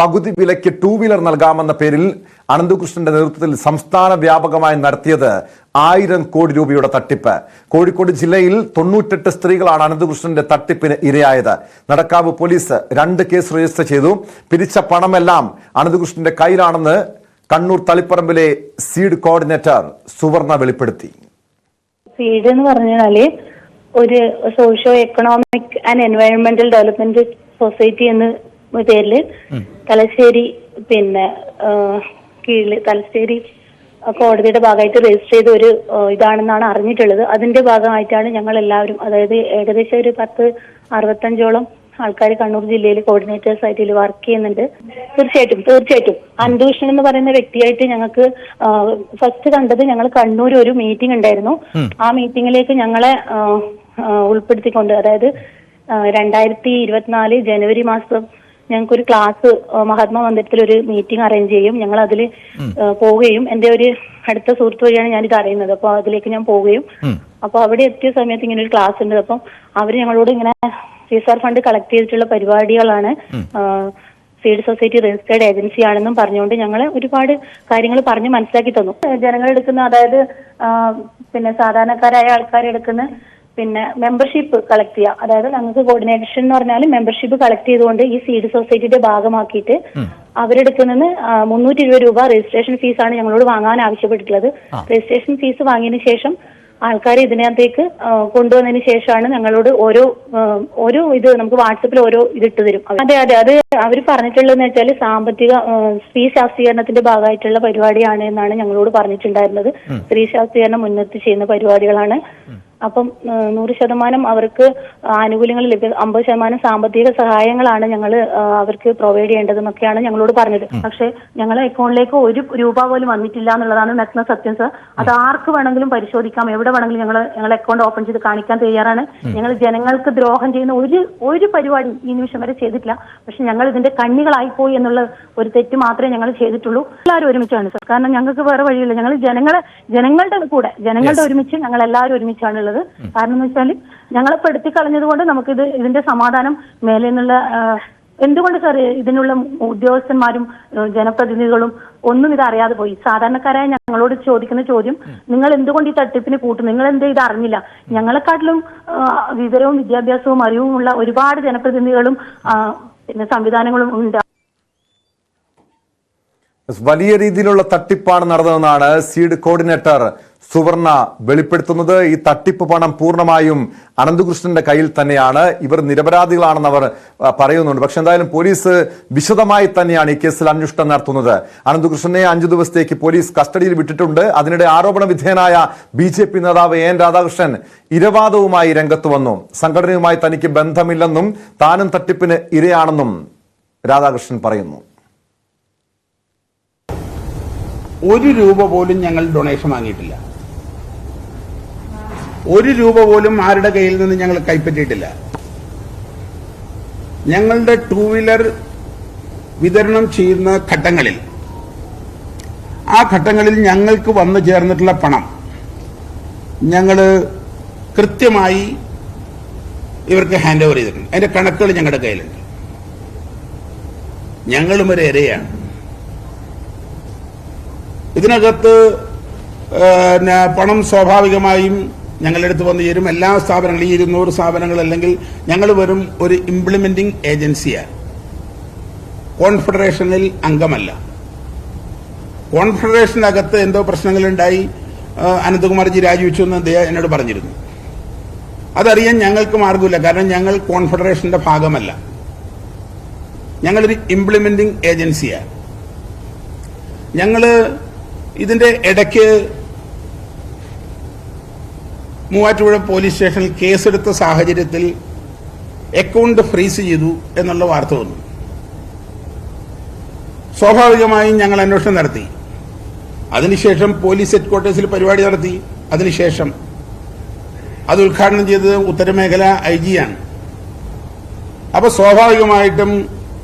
പകുതി വിലയ്ക്ക് 2 വീലർ നൽകാമെന്ന പേരിൽ അനന്തകൃഷ്ണന്റെ നേതൃത്വത്തിൽ സംസ്ഥാന വ്യാപകമായി നടത്തിയത് 1000 കോടി രൂപയുടെ തട്ടിപ്പ്. കോഴിക്കോട് ജില്ലയിൽ 98 സ്ത്രീകളാണ് അനന്തകൃഷ്ണന്റെ തട്ടിപ്പിന് ഇരയായത്. നടക്കാവ് പോലീസ് 2 കേസ് രജിസ്റ്റർ ചെയ്തു. പിരിച്ച പണമെല്ലാം അനന്തകൃഷ്ണന്റെ കയ്യിലാണെന്ന് കണ്ണൂർ തളിപ്പറമ്പിലെ സീഡ് കോർഡിനേറ്റർ സുവർണ വെളിപ്പെടുത്തി. സീഡ് എന്ന് പറഞ്ഞാല് ഒരു സോഷ്യോ എക്കണോമിക് ആൻഡ് എൻവയോൺമെന്റൽ ഡെവലപ്മെന്റ് സൊസൈറ്റി എന്ന പേരില് തലശ്ശേരി കീഴില് തലശ്ശേരി കോടതിയുടെ ഭാഗമായിട്ട് രജിസ്റ്റർ ചെയ്ത ഒരു ഇതാണെന്നാണ് അറിഞ്ഞിട്ടുള്ളത്. അതിന്റെ ഭാഗമായിട്ടാണ് ഞങ്ങൾ എല്ലാവരും, അതായത് ഏകദേശം ഒരു 10-65ഓളം ആൾക്കാർ കണ്ണൂർ ജില്ലയിൽ കോർഡിനേറ്റേഴ്സ് ആയിട്ട് ഇതിൽ വർക്ക് ചെയ്യുന്നുണ്ട്. തീർച്ചയായിട്ടും അനന്തകൃഷ്ണൻ എന്ന് പറയുന്ന വ്യക്തിയായിട്ട് ഞങ്ങൾക്ക് ഫസ്റ്റ് കണ്ടത് ഞങ്ങൾ കണ്ണൂർ ഒരു മീറ്റിംഗ് ഉണ്ടായിരുന്നു. ആ മീറ്റിംഗിലേക്ക് ഞങ്ങളെ ഉൾപ്പെടുത്തിക്കൊണ്ട്, അതായത് 2024 ജനുവരി മാസം ഞങ്ങൾക്കൊരു ക്ലാസ് മഹാത്മാ മന്ദിരത്തിൽ ഒരു മീറ്റിംഗ് അറേഞ്ച് ചെയ്യും. ഞങ്ങൾ അതിൽ പോവുകയും എന്റെ ഒരു അടുത്ത സുഹൃത്ത് വഴിയാണ് ഞാനിത് അറിയുന്നത്. അപ്പൊ അതിലേക്ക് ഞാൻ പോവുകയും അപ്പൊ അവിടെ എത്തിയ സമയത്ത് ഇങ്ങനെ ഒരു ക്ലാസ് ഉണ്ട്. അപ്പം അവര് ഞങ്ങളോട് ഇങ്ങനെ CSR ഫണ്ട് കളക്ട് ചെയ്തിട്ടുള്ള പരിപാടികളാണ്, സീഡ് സൊസൈറ്റി രജിസ്റ്റേർഡ് ഏജൻസി ആണെന്നും പറഞ്ഞുകൊണ്ട് ഞങ്ങളെ ഒരുപാട് കാര്യങ്ങൾ പറഞ്ഞ് മനസ്സിലാക്കി തന്നു. ജനങ്ങൾ എടുക്കുന്ന, അതായത് സാധാരണക്കാരായ ആൾക്കാരെടുക്കുന്ന മെമ്പർഷിപ്പ് കളക്ട് ചെയ്യുക, അതായത് ഞങ്ങൾക്ക് കോർഡിനേഷൻ എന്ന് പറഞ്ഞാൽ മെമ്പർഷിപ്പ് കളക്ട് ചെയ്തുകൊണ്ട് ഈ സീഡ് സൊസൈറ്റിയുടെ ഭാഗമാക്കിയിട്ട് അവരെടുക്കുന്ന 320 രൂപ രജിസ്ട്രേഷൻ ഫീസാണ് ഞങ്ങളോട് വാങ്ങാൻ ആവശ്യപ്പെട്ടിട്ടുള്ളത്. രജിസ്ട്രേഷൻ ഫീസ് വാങ്ങിയതിനു ശേഷം ആൾക്കാരെ ഇതിനകത്തേക്ക് കൊണ്ടുവന്നതിന് ശേഷമാണ് ഞങ്ങളോട് ഓരോ ഇത് നമുക്ക് വാട്സപ്പിൽ ഓരോ ഇതിട്ട് തരും. അതെ അത് അവർ പറഞ്ഞിട്ടുള്ളതെന്ന് വെച്ചാൽ സാമ്പത്തിക സ്ത്രീ ശാക്തീകരണത്തിന്റെ ഭാഗമായിട്ടുള്ള പരിപാടിയാണ് എന്നാണ് ഞങ്ങളോട് പറഞ്ഞിട്ടുണ്ടായിരുന്നത്. സ്ത്രീ ശാക്തീകരണം മുൻനിർത്തി ചെയ്യുന്ന പരിപാടികളാണ്. അപ്പം 100% അവർക്ക് ആനുകൂല്യങ്ങൾ ലഭ്യം, 50% സാമ്പത്തിക സഹായങ്ങളാണ് ഞങ്ങൾ അവർക്ക് പ്രൊവൈഡ് ചെയ്യേണ്ടതെന്നൊക്കെയാണ് ഞങ്ങളോട് പറഞ്ഞത്. പക്ഷെ ഞങ്ങളെ അക്കൗണ്ടിലേക്ക് 1 രൂപ പോലും വന്നിട്ടില്ല എന്നുള്ളതാണ് നഗ്ന സത്യം സർ. അത് ആർക്ക് വേണമെങ്കിലും പരിശോധിക്കാം, എവിടെ വേണമെങ്കിലും ഞങ്ങൾ അക്കൗണ്ട് ഓപ്പൺ ചെയ്ത് കാണിക്കാൻ തയ്യാറാണ്. ഞങ്ങൾ ജനങ്ങൾക്ക് ദ്രോഹം ചെയ്യുന്ന ഒരു പരിപാടി ഈ നിമിഷം വരെ ചെയ്തിട്ടില്ല. പക്ഷെ ഞങ്ങൾ ഇതിന്റെ കണ്ണികളായിപ്പോയി എന്നുള്ള ഒരു തെറ്റ് മാത്രമേ ഞങ്ങൾ ചെയ്തിട്ടുള്ളൂ. എല്ലാവരും ഒരുമിച്ചാണ് സർ, കാരണം ഞങ്ങൾക്ക് വേറെ വഴിയില്ല. ഞങ്ങൾ ജനങ്ങളുടെ ഒരുമിച്ച് ഞങ്ങൾ എല്ലാവരും ഒരുമിച്ചാണുള്ളത്. കാരണം എന്ന് വെച്ചാൽ ഞങ്ങളെ പെടുത്തി കളഞ്ഞതുകൊണ്ട് നമുക്ക് ഇതിന്റെ സമാധാനം മേലെ നിന്നുള്ള എന്തുകൊണ്ട് സാർ ഇതിനുള്ള ഉദ്യോഗസ്ഥന്മാരും ജനപ്രതിനിധികളും ഒന്നും ഇത് അറിയാതെ പോയി. സാധാരണക്കാരായ ഞങ്ങളോട് ചോദിക്കുന്ന ചോദ്യം, നിങ്ങൾ എന്തുകൊണ്ട് ഈ തട്ടിപ്പിന് കൂട്ടും, നിങ്ങൾ എന്തേ ഇത് അറിഞ്ഞില്ല? ഞങ്ങളെക്കാട്ടിലും വിവരവും വിദ്യാഭ്യാസവും അറിവും ഉള്ള ഒരുപാട് ജനപ്രതിനിധികളും സംവിധാനങ്ങളും ഉണ്ട്. വലിയ രീതിയിലുള്ള തട്ടിപ്പാണ് നടന്നതെന്നാണ് സീഡ് കോർഡിനേറ്റർ സുവർണ വെളിപ്പെടുത്തുന്നത്. ഈ തട്ടിപ്പ് പണം പൂർണ്ണമായും അനന്തകൃഷ്ണന്റെ കയ്യിൽ തന്നെയാണ്. ഇവർ നിരപരാധികളാണെന്ന് അവർ പറയുന്നുണ്ട്. പക്ഷെ എന്തായാലും പോലീസ് വിശദമായി തന്നെയാണ് ഈ കേസിൽ അന്വേഷണം നടത്തുന്നത്. അനന്തകൃഷ്ണനെ 5 ദിവസത്തേക്ക് പോലീസ് കസ്റ്റഡിയിൽ വിട്ടിട്ടുണ്ട്. അതിനിടെ ആരോപണ വിധേയനായ BJP നേതാവ് AN രാധാകൃഷ്ണൻ ഇരവാദവുമായി രംഗത്ത് വന്നു. സംഘടനയുമായി തനിക്ക് ബന്ധമില്ലെന്നും താനും തട്ടിപ്പിന് ഇരയാണെന്നും രാധാകൃഷ്ണൻ പറയുന്നു. 1 രൂപ പോലും ഞങ്ങൾ ഡൊണേഷൻ വാങ്ങിയിട്ടില്ല. 1 രൂപ പോലും ആരുടെ കയ്യിൽ നിന്ന് ഞങ്ങൾ കൈപ്പറ്റിയിട്ടില്ല. ഞങ്ങളുടെ 2 വീലർ വിതരണം ചെയ്യുന്ന ഘട്ടങ്ങളിൽ ഞങ്ങൾക്ക് വന്നു ചേർന്നിട്ടുള്ള പണം ഞങ്ങൾ കൃത്യമായി ഇവർക്ക് ഹാൻഡ് ഓവർ ചെയ്തിട്ടുണ്ട്. അതിന്റെ കണക്കുകൾ ഞങ്ങളുടെ കയ്യിലുണ്ട്. ഞങ്ങളും ഒരു ഇരയാണ്. ഇതിനകത്ത് പണം സ്വാഭാവികമായും ഞങ്ങളുടെ അടുത്ത് വന്നു ചേരും. എല്ലാ സ്ഥാപനങ്ങളും, ഈ 200 സ്ഥാപനങ്ങൾ, അല്ലെങ്കിൽ ഞങ്ങൾ വെറും ഒരു ഇംപ്ലിമെന്റിംഗ് ഏജൻസിയാണ്, കോൺഫെഡറേഷനിൽ അംഗമല്ല. കോൺഫെഡറേഷനകത്ത് എന്തോ പ്രശ്നങ്ങളുണ്ടായി, അനന്തകുമാർജി രാജിവെച്ചു എന്ന് അദ്ദേഹം എന്നോട് പറഞ്ഞിരുന്നു. അതറിയാൻ ഞങ്ങൾക്ക് മാർഗമില്ല, കാരണം ഞങ്ങൾ കോൺഫെഡറേഷന്റെ ഭാഗമല്ല. ഞങ്ങളൊരു ഇംപ്ലിമെന്റിംഗ് ഏജൻസിയാണ്. ഞങ്ങള് ഇതിന്റെ ഇടയ്ക്ക് മൂവാറ്റുപുഴ പോലീസ് സ്റ്റേഷനിൽ കേസെടുത്ത സാഹചര്യത്തിൽ അക്കൗണ്ട് ഫ്രീസ് ചെയ്തു എന്നുള്ള വാർത്ത വന്നു. സ്വാഭാവികമായും ഞങ്ങൾ അന്വേഷണം നടത്തി. അതിനുശേഷം പോലീസ് ഹെഡ്ക്വാർട്ടേഴ്സിൽ പരിപാടി നടത്തി. അതിനുശേഷം അത് ഉദ്ഘാടനം ചെയ്തത് ഉത്തരമേഖല IG ആണ്. അപ്പൊ സ്വാഭാവികമായിട്ടും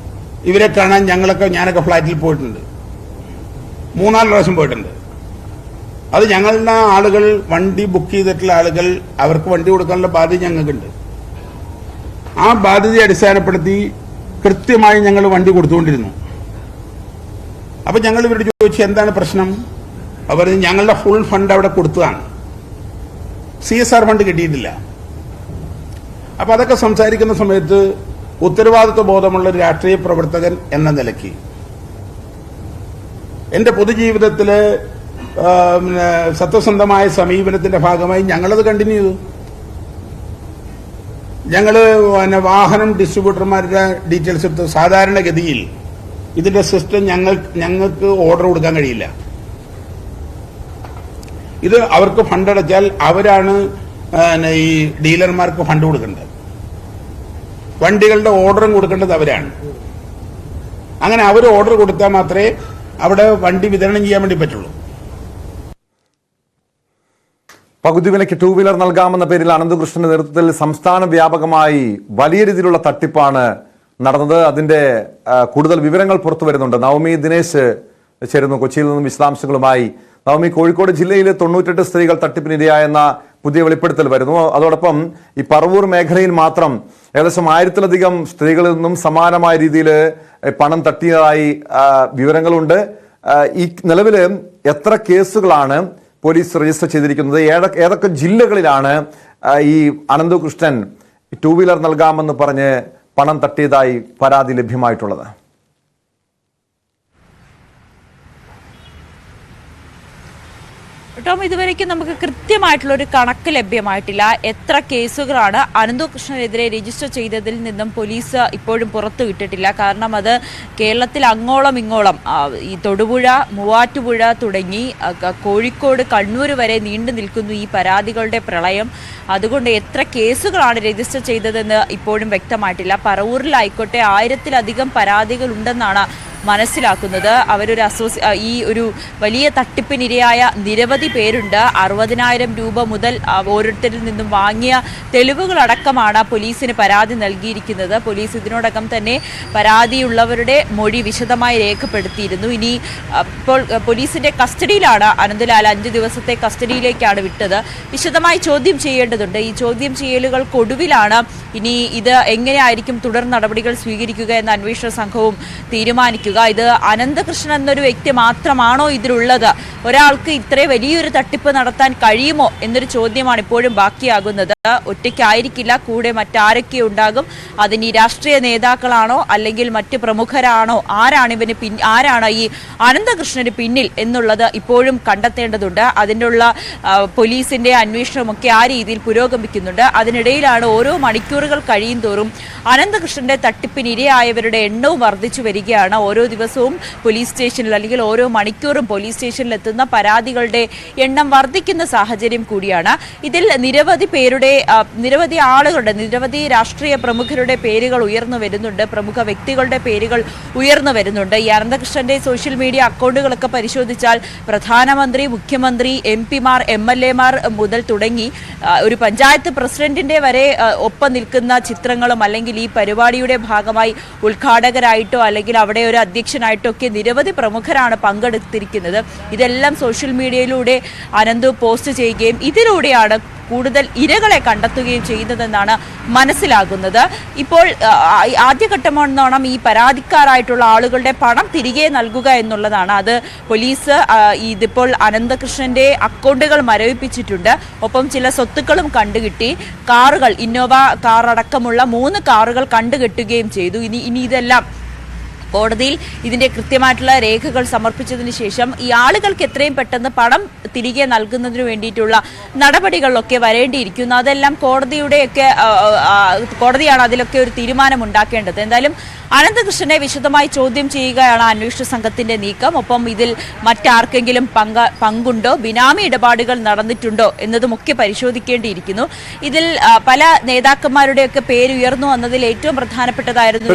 ഇവരെ കാണാൻ ഞാനൊക്കെ ഫ്ളാറ്റിൽ പോയിട്ടുണ്ട്, 3-4 പ്രാവശ്യം പോയിട്ടുണ്ട്. അത് ഞങ്ങളുടെ ആളുകൾ, വണ്ടി ബുക്ക് ചെയ്തിട്ടുള്ള ആളുകൾ, അവർക്ക് വണ്ടി കൊടുക്കാനുള്ള ബാധ്യത ഞങ്ങൾക്കുണ്ട്. ആ ബാധ്യതയെ അടിസ്ഥാനപ്പെടുത്തി കൃത്യമായി ഞങ്ങൾ വണ്ടി കൊടുത്തുകൊണ്ടിരുന്നു. അപ്പൊ ഞങ്ങൾ ഇവരോട് ചോദിച്ചു എന്താണ് പ്രശ്നം. അവർ ഞങ്ങളുടെ ഫുൾ ഫണ്ട് അവിടെ കൊടുത്തതാണ്, CSR ഫണ്ട് കിട്ടിയിട്ടില്ല. അപ്പൊ അതൊക്കെ സംസാരിക്കുന്ന സമയത്ത് ഉത്തരവാദിത്വ ബോധമുള്ള ഒരു രാഷ്ട്രീയ പ്രവർത്തകൻ എന്ന നിലയ്ക്ക് എന്റെ പൊതുജീവിതത്തില് സത്യസന്ധമായ സമീപനത്തിന്റെ ഭാഗമായി ഞങ്ങളത് കണ്ടിന്യൂ ചെയ്തു. ഞങ്ങള് വാഹനം ഡിസ്ട്രിബ്യൂട്ടർമാരുടെ ഡീറ്റെയിൽസ് എടുത്ത് സാധാരണഗതിയിൽ ഇതിന്റെ സിസ്റ്റം ഞങ്ങൾക്ക് ഓർഡർ കൊടുക്കാൻ കഴിയില്ല. ഇത് അവർക്ക് ഫണ്ട് അടച്ചാൽ അവരാണ് ഈ ഡീലർമാർക്ക് ഫണ്ട് കൊടുക്കേണ്ടത്, വണ്ടികളുടെ ഓർഡറും കൊടുക്കേണ്ടത് അവരാണ്. അങ്ങനെ അവർ ഓർഡർ കൊടുത്താൽ മാത്രമേ അവിടെ വണ്ടി വിതരണം ചെയ്യാൻ വേണ്ടി പറ്റുള്ളൂ. പകുതി വിലയ്ക്ക് 2 വീലർ നൽകാമെന്ന പേരിൽ അനന്തകൃഷ്ണന്റെ നേതൃത്വത്തിൽ സംസ്ഥാന വ്യാപകമായി വലിയ രീതിയിലുള്ള തട്ടിപ്പാണ് നടന്നത്. അതിന്റെ കൂടുതൽ വിവരങ്ങൾ പുറത്തു വരുന്നുണ്ട്. നവമി ദിനേശ് ചേരുന്നു കൊച്ചിയിൽ നിന്നും വിശദാംശങ്ങളുമായി. നവമി, കോഴിക്കോട് ജില്ലയിലെ 98 സ്ത്രീകൾ തട്ടിപ്പിനിരയായെന്ന പുതിയ വെളിപ്പെടുത്തൽ വരുന്നു. അതോടൊപ്പം ഈ പറവൂർ മേഖലയിൽ മാത്രം ഏകദേശം 1000-ലധികം സ്ത്രീകളിൽ നിന്നും സമാനമായ രീതിയിൽ പണം തട്ടിയതായി വിവരങ്ങളുണ്ട്. ഈ നിലവിൽ എത്ര കേസുകളാണ് പോലീസ് രജിസ്റ്റർ ചെയ്തിരിക്കുന്നത്? ഏതൊക്കെ ജില്ലകളിലാണ് ഈ അനന്തകൃഷ്ണൻ 2 വീലർ നൽകാമെന്ന് പറഞ്ഞ് പണം തട്ടിയതായി പരാതി ലഭ്യമായിട്ടുള്ളത്? ടോം, ഇതുവരേക്കും നമുക്ക് കൃത്യമായിട്ടുള്ള ഒരു കണക്ക് ലഭ്യമായിട്ടില്ല. എത്ര കേസുകളാണ് അനന്തകൃഷ്ണനെതിരെ രജിസ്റ്റർ ചെയ്തതിൽ നിന്നും പോലീസ് ഇപ്പോഴും പുറത്തു വിട്ടിട്ടില്ല. കാരണം അത് കേരളത്തിൽ അങ്ങോളം ഇങ്ങോളം ഈ തൊടുപുഴ, മൂവാറ്റുപുഴ തുടങ്ങി കോഴിക്കോട്, കണ്ണൂർ വരെ നീണ്ടു നിൽക്കുന്നു ഈ പരാതികളുടെ പ്രളയം. അതുകൊണ്ട് എത്ര കേസുകളാണ് രജിസ്റ്റർ ചെയ്തതെന്ന് ഇപ്പോഴും വ്യക്തമായിട്ടില്ല. പറവൂരിലായിക്കോട്ടെ 1000-ലധികം പരാതികൾ ഉണ്ടെന്നാണ് മനസ്സിലാക്കുന്നത്. അവരൊരു ഈ ഒരു വലിയ തട്ടിപ്പിനിരയായ നിരവധി പേരുണ്ട്. 60,000 രൂപ മുതൽ ഓരോരുത്തരിൽ നിന്നും വാങ്ങിയ തെളിവുകളടക്കമാണ് പോലീസിന് പരാതി നൽകിയിരിക്കുന്നത്. പോലീസ് ഇതിനോടകം തന്നെ പരാതിയുള്ളവരുടെ മൊഴി വിശദമായി രേഖപ്പെടുത്തിയിരുന്നു. ഇനി ഇപ്പോൾ പോലീസിന്റെ കസ്റ്റഡിയിലാണ് അനന്തലാൽ. 5 ദിവസത്തെ കസ്റ്റഡിയിലേക്കാണ് വിട്ടത്. വിശദമായി ചോദ്യം ചെയ്യേണ്ടതുണ്ട്. ഈ ചോദ്യം ചെയ്യലുകൾക്കൊടുവിലാണ് ഇനി ഇത് എങ്ങനെയായിരിക്കും തുടർ നടപടികൾ സ്വീകരിക്കുക എന്ന അന്വേഷണ സംഘവും തീരുമാനിക്കുക. ഇത് അനന്തകൃഷ്ണൻ എന്നൊരു വ്യക്തി മാത്രമാണോ ഇതിലുള്ളത്? ഒരാൾക്ക് ഇത്രയും വലിയൊരു തട്ടിപ്പ് നടത്താൻ കഴിയുമോ എന്നൊരു ചോദ്യമാണ് ഇപ്പോഴും ബാക്കിയാകുന്നത്. ഒറ്റയ്ക്കായിരിക്കില്ല, കൂടെ മറ്റാരൊക്കെ ഉണ്ടാകും? അതിന് ഈ രാഷ്ട്രീയ നേതാക്കളാണോ അല്ലെങ്കിൽ മറ്റ് പ്രമുഖരാണോ? ആരാണ് ഈ അനന്തകൃഷ്ണന് പിന്നിൽ എന്നുള്ളത് ഇപ്പോഴും കണ്ടെത്തേണ്ടതുണ്ട്. അതിനുള്ള പോലീസിന്റെ അന്വേഷണമൊക്കെ ആ രീതിയിൽ പുരോഗമിക്കുന്നുണ്ട്. അതിനിടയിലാണ് ഓരോ മണിക്കൂറുകൾ കഴിയും തോറും അനന്തകൃഷ്ണന്റെ തട്ടിപ്പിനിരയായവരുടെ എണ്ണവും വർദ്ധിച്ചു വരികയാണ്. ഓരോ ദിവസവും പോലീസ് സ്റ്റേഷനിൽ അല്ലെങ്കിൽ ഓരോ മണിക്കൂറും പോലീസ് സ്റ്റേഷനിൽ എത്തുന്ന പരാതികളുടെ എണ്ണം വർദ്ധിക്കുന്ന സാഹചര്യം കൂടിയാണ്. ഇതിൽ നിരവധി ആളുകളുടെ, നിരവധി രാഷ്ട്രീയ പ്രമുഖരുടെ പേരുകൾ ഉയർന്നു വരുന്നുണ്ട്. പ്രമുഖ വ്യക്തികളുടെ പേരുകൾ ഉയർന്നു വരുന്നുണ്ട്. ഈ അനന്തകൃഷ്ണന്റെ സോഷ്യൽ മീഡിയ അക്കൗണ്ടുകളൊക്കെ പരിശോധിച്ചാൽ പ്രധാനമന്ത്രി, മുഖ്യമന്ത്രി, MP-മാർ, MLA-മാർ മുതൽ തുടങ്ങി ഒരു പഞ്ചായത്ത് പ്രസിഡന്റിന്റെ വരെ ഒപ്പം നിൽക്കുന്ന ചിത്രങ്ങളും അല്ലെങ്കിൽ ഈ പരിപാടിയുടെ ഭാഗമായി ഉദ്ഘാടകരായിട്ടോ അല്ലെങ്കിൽ അവിടെ ഒരു അധ്യക്ഷനായിട്ടോ ഒക്കെ നിരവധി പ്രമുഖരാണ് പങ്കെടുത്തിരിക്കുന്നത്. ഇതെല്ലാം സോഷ്യൽ മീഡിയയിലൂടെ അനന്തു പോസ്റ്റ് ചെയ്യുകയും ഇതിലൂടെയാണ് കൂടുതൽ ഇരകളെ കണ്ടെത്തുകയും ചെയ്യുന്നതെന്നാണ് മനസ്സിലാകുന്നത്. ഇപ്പോൾ ആദ്യഘട്ടമെന്നോണം ഈ പരാതിക്കാരായിട്ടുള്ള ആളുകളുടെ പണം തിരികെ നൽകുക എന്നുള്ളതാണ്. അത് പോലീസ് ഇതിപ്പോൾ അനന്തകൃഷ്ണന്റെ അക്കൗണ്ടുകൾ മരവിപ്പിച്ചിട്ടുണ്ട്. ഒപ്പം ചില സ്വത്തുക്കളും കണ്ടുകിട്ടി. കാറുകൾ, ഇന്നോവ കാർ അടക്കമുള്ള 3 കാറുകൾ കണ്ടുകെട്ടുകയും ചെയ്തു. ഇനി ഇതെല്ലാം കോടതിയിൽ ഇതിന്റെ കൃത്യമായിട്ടുള്ള രേഖകൾ സമർപ്പിച്ചതിന് ശേഷം ഈ ആളുകൾക്ക് എത്രയും പെട്ടെന്ന് പണം തിരികെ നൽകുന്നതിന് വേണ്ടിയിട്ടുള്ള നടപടികളിലൊക്കെ വരേണ്ടിയിരിക്കുന്നു. അതെല്ലാം കോടതിയാണ് അതിലൊക്കെ ഒരു തീരുമാനം ഉണ്ടാക്കേണ്ടത്. എന്തായാലും അനന്തകൃഷ്ണനെ വിശദമായി ചോദ്യം ചെയ്യുകയാണ് അന്വേഷണ സംഘത്തിന്റെ നീക്കം. ഒപ്പം ഇതിൽ മറ്റാർക്കെങ്കിലും പങ്കുണ്ടോ, ബിനാമി ഇടപാടുകൾ നടന്നിട്ടുണ്ടോ എന്നതുമൊക്കെ പരിശോധിക്കേണ്ടിയിരിക്കുന്നു. ഇതിൽ പല നേതാക്കന്മാരുടെയൊക്കെ പേര് ഉയർന്നു വന്നതിൽ ഏറ്റവും പ്രധാനപ്പെട്ടതായിരുന്നു